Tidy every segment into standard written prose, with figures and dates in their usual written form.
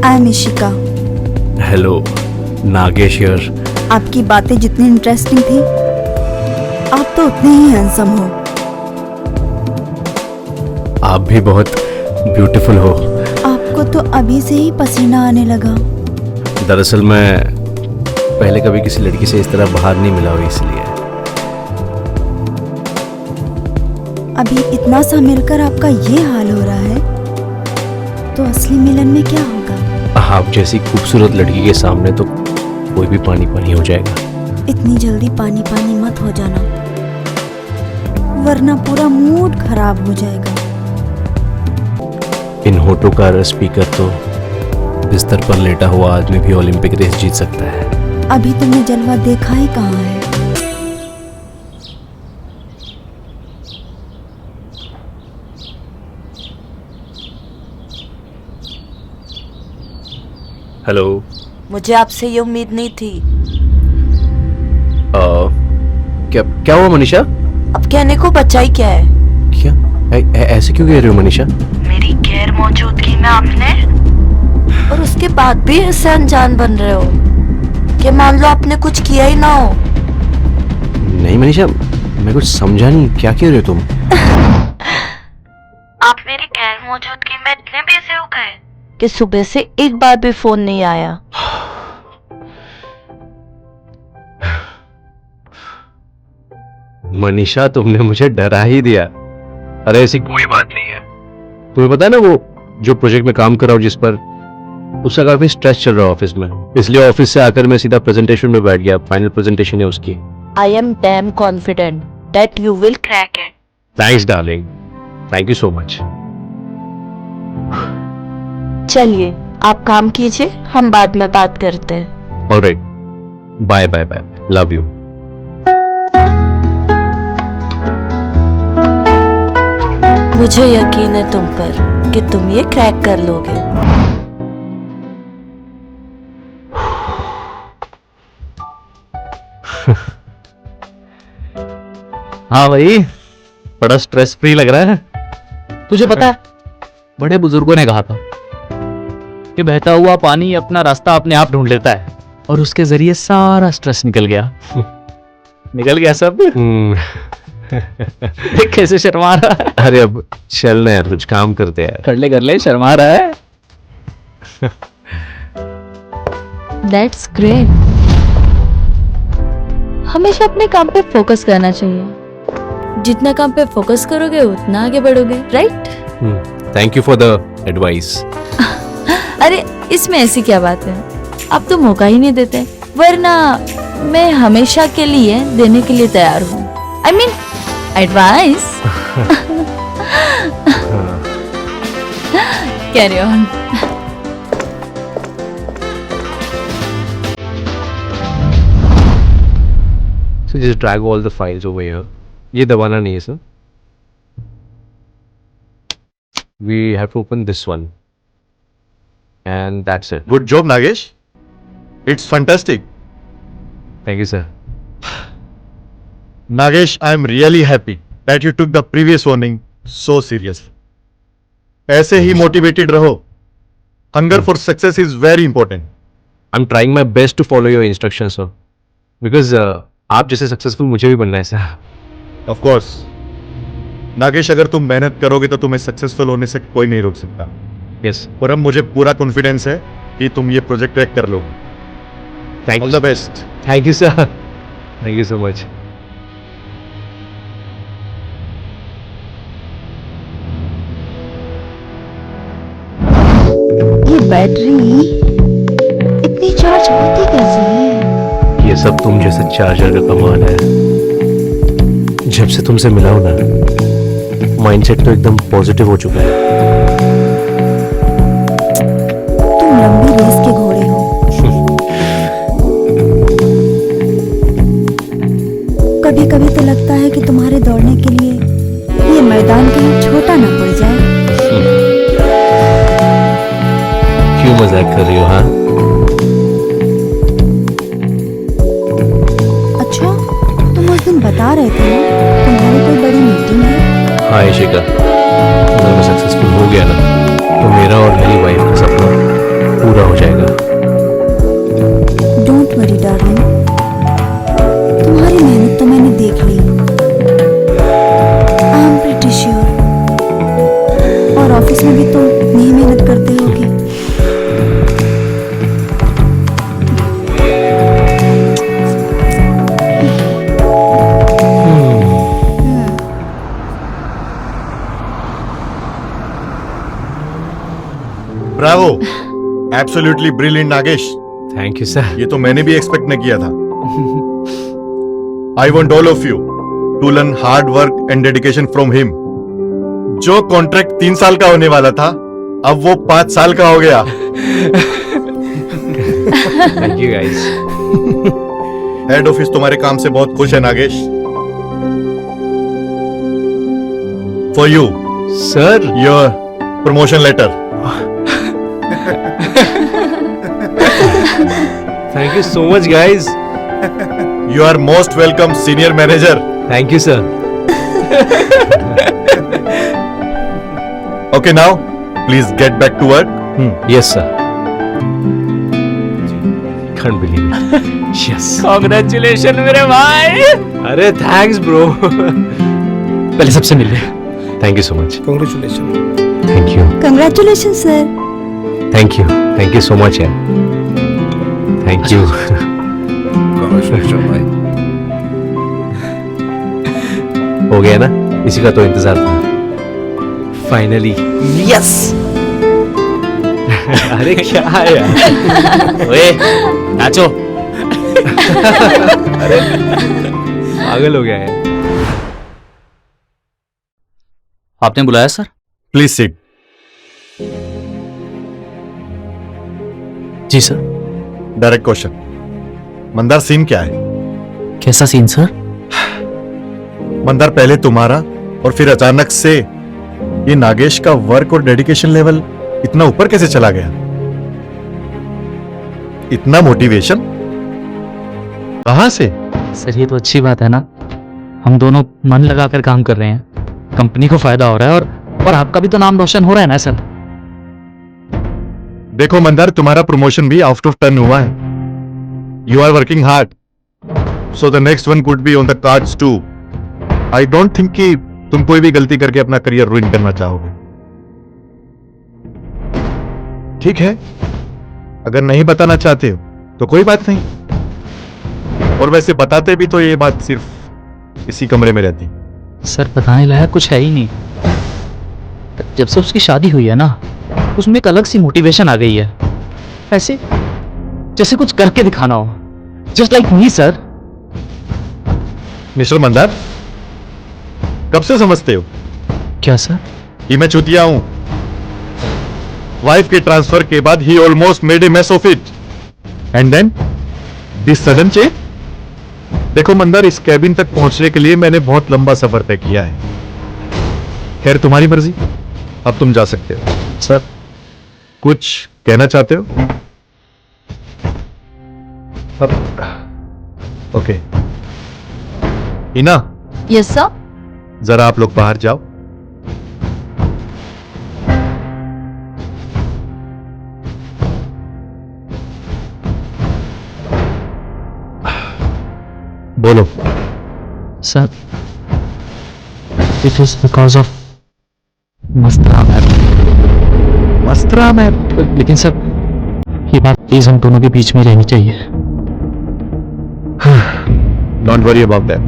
I am Ishika. Hello, Nagesh here. आपकी बातें जितनी इंटरेस्टिंग थी, आप तो उतने ही हैंडसम हो। आप भी बहुत ब्यूटीफुल हो। आपको तो अभी से ही पसीना आने लगा। दरअसल मैं पहले कभी किसी लड़की से इस तरह बाहर नहीं मिला हुआ, इसलिए। अभी इतना सा मिलकर आपका ये हाल हो रहा है, तो असली मिलन में क्या होगा? आप जैसी खूबसूरत लड़की के सामने तो कोई भी पानी पानी हो जाएगा। इतनी जल्दी पानी पानी मत हो जाना, वरना पूरा मूड खराब हो जाएगा। इन होठों का रस पीकर तो बिस्तर पर लेटा हुआ आदमी भी ओलंपिक रेस जीत सकता है। अभी तुमने जलवा देखा ही कहाँ है? हेलो। मुझे आपसे ये उम्मीद नहीं थी। क्या हुआ मनीषा? अब कहने को बचाई क्या है? क्या ऐसे क्यों कह रहे हो मनीषा? मेरी गैर मौजूदगी में आपने, और उसके बाद भी ऐसे अनजान बन रहे हो कि मान लो आपने कुछ किया ही ना हो। नहीं मनीषा, मैं कुछ समझा नहीं, क्या कह रहे हो तुम? आप मेरी गैर मौजूदगी में इतने बिजी हो गए कि सुबह से एक बार भी फोन नहीं आया। मनीषा, तुमने मुझे डरा ही दिया। अरे ऐसी कोई बात नहीं है। तुम्हें पता है ना, वो जो प्रोजेक्ट में काम कर रहा हूँ जिस पर, उसका काफी स्ट्रेस चल रहा है ऑफिस में, इसलिए ऑफिस से आकर मैं सीधा प्रेजेंटेशन में बैठ गया। फाइनल प्रेजेंटेशन है उसकी। I am damn confident that you will crack it. Thanks darling, thank you so much. चलिए आप काम कीजिए, हम बाद में बात करते हैं। Alright, bye bye bye, love you. मुझे यकीन है तुम पर कि तुम ये क्रैक कर लोगे। हाँ भाई, बड़ा स्ट्रेस फ्री लग रहा है। तुझे पता है, बड़े बुजुर्गों ने कहा था कि बहता हुआ पानी अपना रास्ता अपने आप ढूंढ लेता है, और उसके जरिए सारा स्ट्रेस निकल गया। निकल गया सब। देख कैसे शर्मा रहा है। अरे अब चलना यार, कुछ काम करते हैं। कर ले, शर्मा रहा है। That's great. हमेशा अपने काम पे फोकस करना चाहिए। जितना काम पे फोकस करोगे उतना आगे बढ़ोगे, right? Thank you for the advice. अरे इसमें ऐसी क्या बात है, आप तो मौका ही नहीं देते, वरना मैं हमेशा के लिए देने के लिए तैयार हूँ। I mean advice. Carry on. So just drag all the files over here. ये दबाना नहीं है sir. We have to open this one. And that's it. Good job, Nagesh. It's fantastic. Thank you, sir. Nagesh, I am really happy that you took the previous warning so seriously. ऐसे ही motivated रहो. Hunger for success is very important. I'm trying my best to follow your instructions, sir. Because आप जैसे successful मुझे भी बनना है sir. Of course. Nagesh, अगर तुम मेहनत करोगे तो तुम्हें सक्सेसफुल होने से कोई नहीं रोक सकता। Yes. और अब मुझे पूरा कॉन्फिडेंस है कि तुम ये प्रोजेक्ट क्रैक कर लोगे। Thank All you. the best. Thank you, sir. Thank you so much. ये बैटरी इतनी चार्ज होती कैसे है? ये सब तुम जैसे चार्जर का कमाल है। जब से तुमसे मिला हूं ना, माइंडसेट तो एकदम पॉजिटिव हो चुका है। तुम लंबी रेस के घोड़े हो। कभी कभी तो लगता है कि तुम्हारे दौड़ने के लिए ये मैदान कहीं छोटा ना पड़ जाए। क्यों मजाक कर रही हो? हाँ, अच्छा, तुम उस दिन बता रहे थे ना, तुम्हारी कोई बड़ी मीटिंग है। हाँ इशिका, अगर मैं सक्सेसफुल हो गया ना, तो मेरा और मेरी वाइफ का सपना पूरा bravo, absolutely brilliant Nagesh. Thank you sir. ये तो मैंने भी एक्सपेक्ट नहीं किया था। I want all of you to learn hard work and dedication from him. जो कॉन्ट्रैक्ट 3 साल का होने वाला था, अब वो 5 साल का हो गया। Thank you guys. Head office तुम्हारे काम से बहुत खुश है Nagesh. For you sir, your promotion letter. Thank you so much guys. You are most welcome senior manager. Thank you sir. Okay now please get back to work. Yes sir. Can't believe it. Yes. Congratulation मेरे भाई। अरे thanks bro. पहले सबसे मिल ले। Thank you so much. Congratulations. Thank you. Congratulation sir. Thank you so much यार। Thank you. Congratulations, भाई। हो गया ना, इसी का तो इंतजार था। फाइनली। यस। अरे क्या है यार। ओए नाचो। पागल हो गया है। आपने बुलाया सर? Please sit. जी sir. Direct question, Mandar scene क्या है? कैसा सीन सर? मंदार, पहले तुम्हारा और फिर अचानक से ये नागेश का वर्क और डेडिकेशन लेवल इतना ऊपर कैसे चला गया? इतना मोटिवेशन कहां से? सर ये तो अच्छी बात है ना, हम दोनों मन लगाकर काम कर रहे हैं, कंपनी को फायदा हो रहा है और आपका भी तो नाम रोशन हो रहा है ना सर। देखो मंदार, तुम्हारा प्रमोशन भी आउट ऑफ टर्न हुआ है। You are working hard, so the next one could be on the cards too. I don't think कि तुम कोई भी गलती करके अपना करियर रुइन करना चाहोगे। ठीक है, अगर नहीं बताना चाहते हो तो कोई बात नहीं, और वैसे बताते भी तो ये बात सिर्फ इसी कमरे में रहती। सर बताने लायक कुछ है ही नहीं। जब से उसकी शादी हुई है ना, उसमें एक अलग सी मोटिवेशन आ गई है, ऐसे जैसे कुछ करके दिखाना हो, just like me sir. Mister Mandar, कब से समझते हो क्या सर? कि मैं चूतिया हूं? वाइफ के ट्रांसफर के बाद ही almost made a mess of it, and then this sudden change. देखो मंदार, इस कैबिन तक पहुंचने के लिए मैंने बहुत लंबा सफर तय किया है। खैर तुम्हारी मर्जी, अब तुम जा सकते हो। सर कुछ कहना चाहते हो? Okay Hina, yes sir. जरा आप लोग बाहर जाओ। बोलो। Sir, it is because of Mastram app. Mastram है। लेकिन सर ये बात प्लीज हम दोनों के बीच में रहनी चाहिए। Don't worry about that,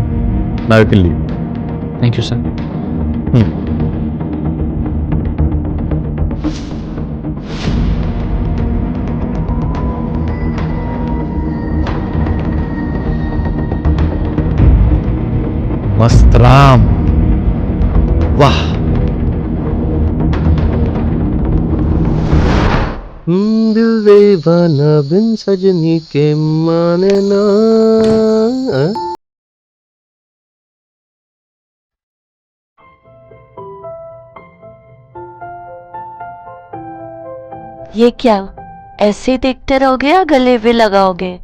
now you can leave. Thank you sir. Mastram, वाह। दिल दीवाना बिन सजनी के माने ना। ये क्या, ऐसे ही देखते रहोगे या गले भी लगाओगे?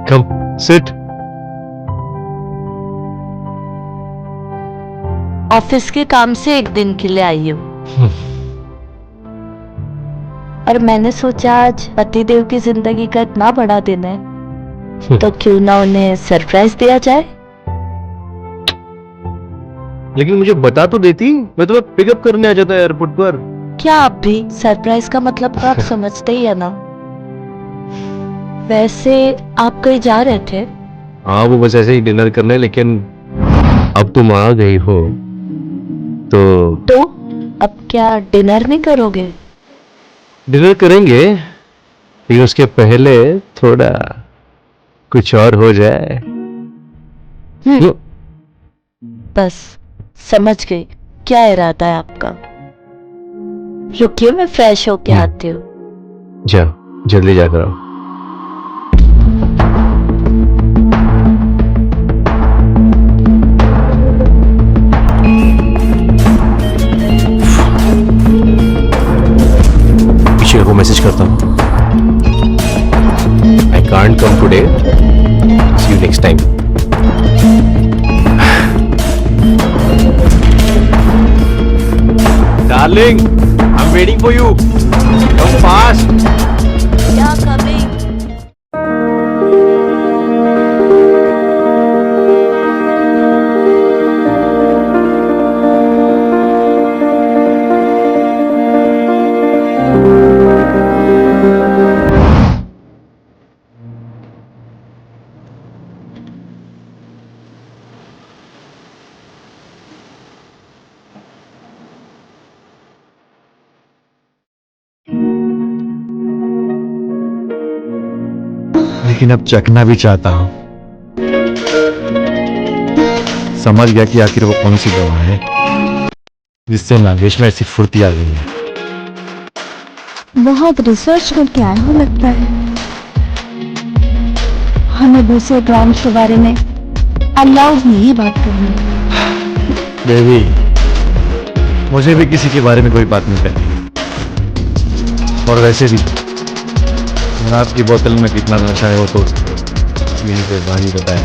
Come sit. ऑफिस के काम से एक दिन के लिए आई हूँ, और मैंने सोचा आज पतिदेव की जिंदगी का इतना बड़ा दिन है, तो क्यों ना उन्हें सरप्राइज दिया जाए। लेकिन मुझे बता तो देती, मैं तुम्हें पिकअप करने आ जाता एयरपोर्ट पर। क्या आप भी सरप्राइज का मतलब तो आप समझते ही है ना। वैसे आप कहीं जा रहे थे? हाँ, वो बस ऐसे ही डिनर करने, लेकिन अब तुम आ गई हो तो अब क्या डिनर नहीं करोगे? डिनर करेंगे, लेकिन उसके पहले थोड़ा कुछ और हो जाए। लो, बस समझ गई क्या इरादा है आपका। रुकिए मैं फ्रेश होके आती हूँ। जाओ जल्दी जाकर आओ। पीछे को मैसेज करता हूँ। I can't come today. See you next time. Darling, I'm waiting for you. Come fast. क्या कमिंग? लेकिन अब चखना भी चाहता हूं। समझ गया कि आखिर वो कौन सी दवा है जिससे नागेश में ऐसी फुर्ती आ गई है। बहुत रिसर्च करके आए हो लगता है। हमें दूसरे ग्राउंड के बारे में अलाउड नहीं है बात करनी। बेबी, मुझे भी किसी के बारे में कोई बात नहीं करनी। और वैसे भी आपकी बोतल में कितना नशा है वो तो यहीं पे भाई बताया।